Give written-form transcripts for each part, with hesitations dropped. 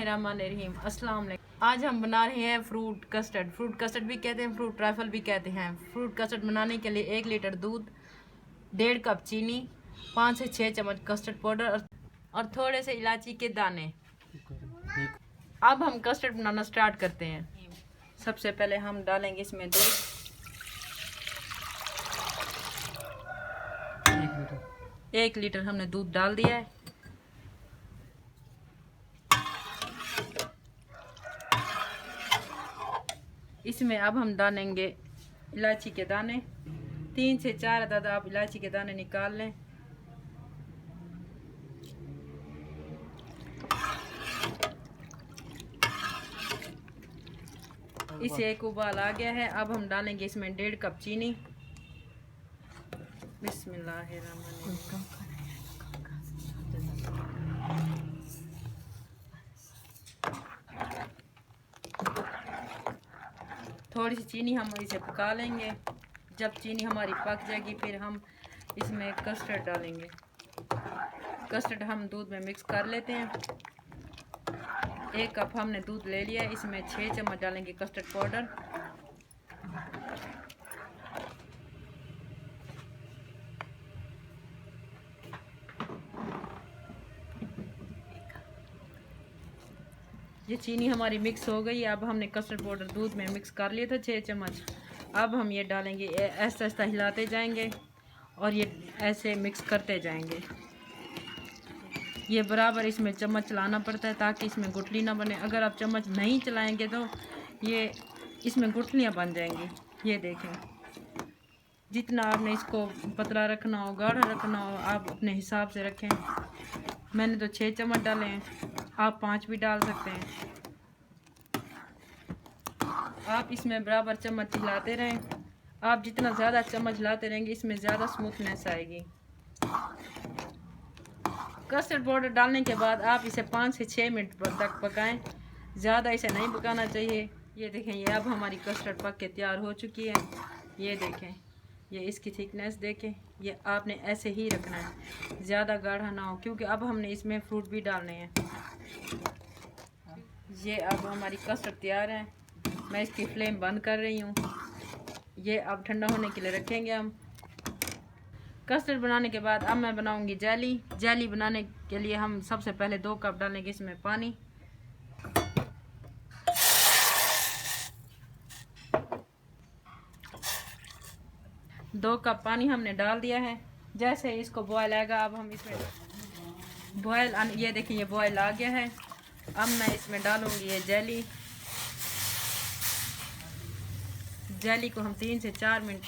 बिस्मिल्लाहिर्रहमानिर्रहीम। अस्सलाम वालेकुम। आज हम बना रहे हैं फ्रूट कस्टर्ड। फ्रूट कस्टर्ड भी कहते हैं, फ्रूट ट्रैफल भी कहते हैं। फ्रूट कस्टर्ड बनाने के लिए 1 लीटर दूध, 1.5 कप चीनी, 5 से 6 चम्मच कस्टर्ड पाउडर और थोड़े से इलायची के दाने। अब हम कस्टर्ड बनाना स्टार्ट करते हैं। सबसे पहले हम डालेंगे इसमें दूध, 1 लीटर हमने दूध डाल दिया है। इसमें अब हम डालेंगे इलायची के दाने, 3 से 4 अदद आप इलायची के दाने निकाल लें। इसे एक उबाल आ गया है। अब हम डालेंगे इसमें 1.5 कप चीनी। बिस्मिल्लाहिर्रहमानिर्रहीम। थोड़ी सी चीनी हम इसे पका लेंगे। जब चीनी हमारी पक जाएगी फिर हम इसमें कस्टर्ड डालेंगे। कस्टर्ड हम दूध में मिक्स कर लेते हैं। 1 कप हमने दूध ले लिया, इसमें 6 चम्मच डालेंगे कस्टर्ड पाउडर। ये चीनी हमारी मिक्स हो गई। अब हमने कस्टर्ड पाउडर दूध में मिक्स कर लिया था 6 चम्मच। अब हम ये डालेंगे, ऐसा ऐसा हिलाते जाएंगे और ये ऐसे मिक्स करते जाएंगे। ये बराबर इसमें चम्मच चलाना पड़ता है ताकि इसमें गुठली ना बने। अगर आप चम्मच नहीं चलाएंगे तो ये इसमें गुठलियाँ बन जाएंगी। ये देखें, जितना आपने इसको पतला रखना हो, गाढ़ा रखना हो, आप अपने हिसाब से रखें। मैंने तो 6 चम्मच डाले हैं, आप 5 भी डाल सकते हैं। आप इसमें बराबर चम्मच हिलाते रहें। आप जितना ज़्यादा चम्मच हिलाते रहेंगे इसमें ज़्यादा स्मूथनेस आएगी। कस्टर्ड पाउडर डालने के बाद आप इसे 5 से 6 मिनट तक पकाएं। ज़्यादा इसे नहीं पकाना चाहिए। ये देखें, ये अब हमारी कस्टर्ड पक के तैयार हो चुकी है। ये देखें, ये इसकी थिकनेस देखें। ये आपने ऐसे ही रखना है, ज़्यादा गाढ़ा ना हो, क्योंकि अब हमने इसमें फ्रूट भी डालने हैं। ये अब हमारी कस्टर्ड तैयार है। मैं इसकी फ्लेम बंद कर रही हूँ। ये अब ठंडा होने के लिए रखेंगे हम। कस्टर्ड बनाने के बाद अब मैं बनाऊंगी जेली। जेली बनाने के लिए हम सबसे पहले 2 कप डालेंगे इसमें पानी। दो कप पानी हमने डाल दिया है। जैसे इसको बॉयल आएगा अब हम इसमें बॉयल, ये देखिए ये बॉयल आ गया है। अब मैं इसमें डालूंगी ये जेली। जेली को हम 3 से 4 मिनट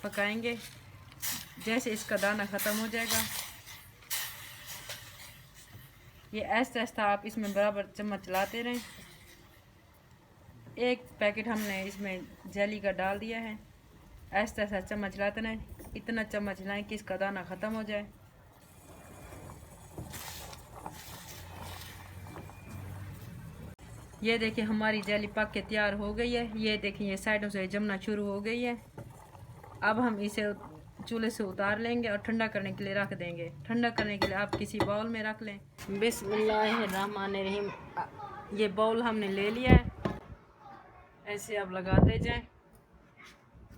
पकाएंगे। जैसे इसका दाना ख़त्म हो जाएगा, ये ऐसा ऐसा आप इसमें बराबर चम्मच चलाते रहें। 1 पैकेट हमने इसमें जेली का डाल दिया है। ऐसा ऐसा चम्मच चलाते रहें, इतना चम्मच हिलाएं कि इसका दाना ख़त्म हो जाए। ये देखिए हमारी जेली पक के तैयार हो गई है। ये देखिए ये साइडों से जमना शुरू हो गई है। अब हम इसे चूल्हे से उतार लेंगे और ठंडा करने के लिए रख देंगे। ठंडा करने के लिए आप किसी बाउल में रख लें। बिस्मिल्लाहिर्रहमानिर्रहीम। ये बाउल हमने ले लिया है। ऐसे आप लगाते जाएं।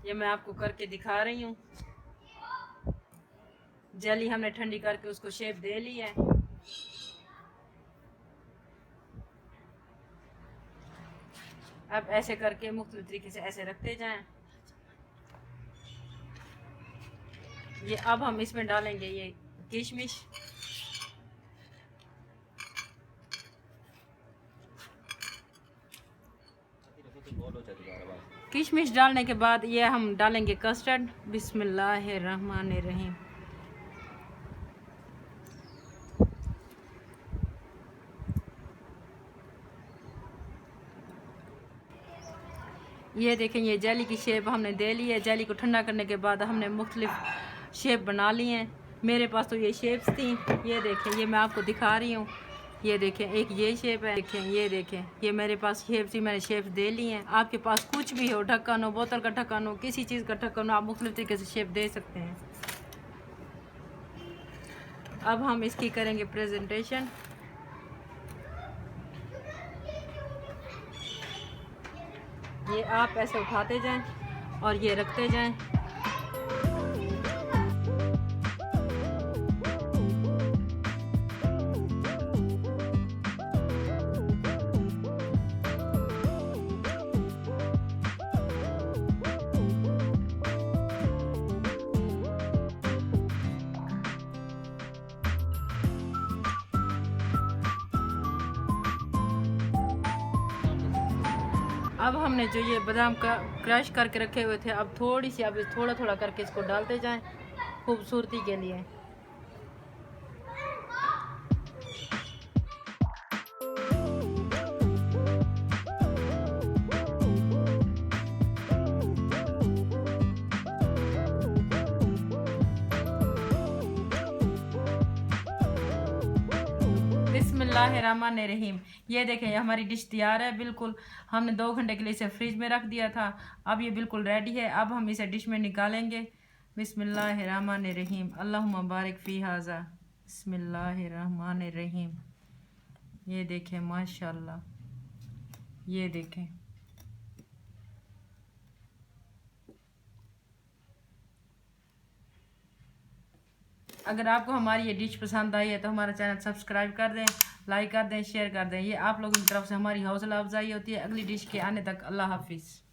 ये मैं आपको करके दिखा रही हूँ। जेली हमने ठंडी करके उसको शेप दे ली है। अब ऐसे करके मुख्तलिफ तरीके से ऐसे रखते जाएं। ये अब हम इसमें डालेंगे ये किशमिश। किशमिश डालने के बाद ये हम डालेंगे कस्टर्ड। बिस्मिल्लाहिर्रहमानिर्रहीम। ये देखें, ये जेली की शेप हमने दे ली है। जेली को ठंडा करने के बाद हमने मुख्तलिफ शेप बना ली हैं। मेरे पास तो ये शेप्स थी। ये देखें, ये मैं आपको दिखा रही हूँ। ये देखें, एक ये शेप है। देखें, ये देखें, ये मेरे पास शेप थी, मैंने शेप दे ली हैं। आपके पास कुछ भी हो, ढक्कन हो, बोतल का ढक्कन हो, किसी चीज़ का ढक्कन हो, आप मुख्तलिफ तरीके से शेप दे सकते हैं। अब हम इसकी करेंगे प्रेजेंटेशन। ये आप ऐसे उठाते जाएं और ये रखते जाएं। अब हमने जो ये बादाम का क्रश करके रखे हुए थे, अब थोड़ी सी, अब थोड़ा थोड़ा करके इसको डालते जाएं खूबसूरती के लिए। बिस्मिल्लाहिर्रहमानिर्रहीम। ये देखें हमारी डिश तैयार है बिल्कुल। हमने 2 घंटे के लिए इसे फ्रिज में रख दिया था। अब ये बिल्कुल रेडी है। अब हम इसे डिश में निकालेंगे। बिस्मिल्लाहिर्रहमानिर्रहीम। अल्लाहुम्मा बारिक फी हाज़ा। बिस्मिल्लाहिर्रहमानिर्रहीम। ये देखें माशाल्लाह, ये देखें। अगर आपको हमारी ये डिश पसंद आई है तो हमारा चैनल सब्सक्राइब कर दें, लाइक कर दें, शेयर कर दें। ये आप लोगों की तरफ से हमारी हौसला अफजाई होती है अगली डिश के आने तक। अल्लाह हाफिज़।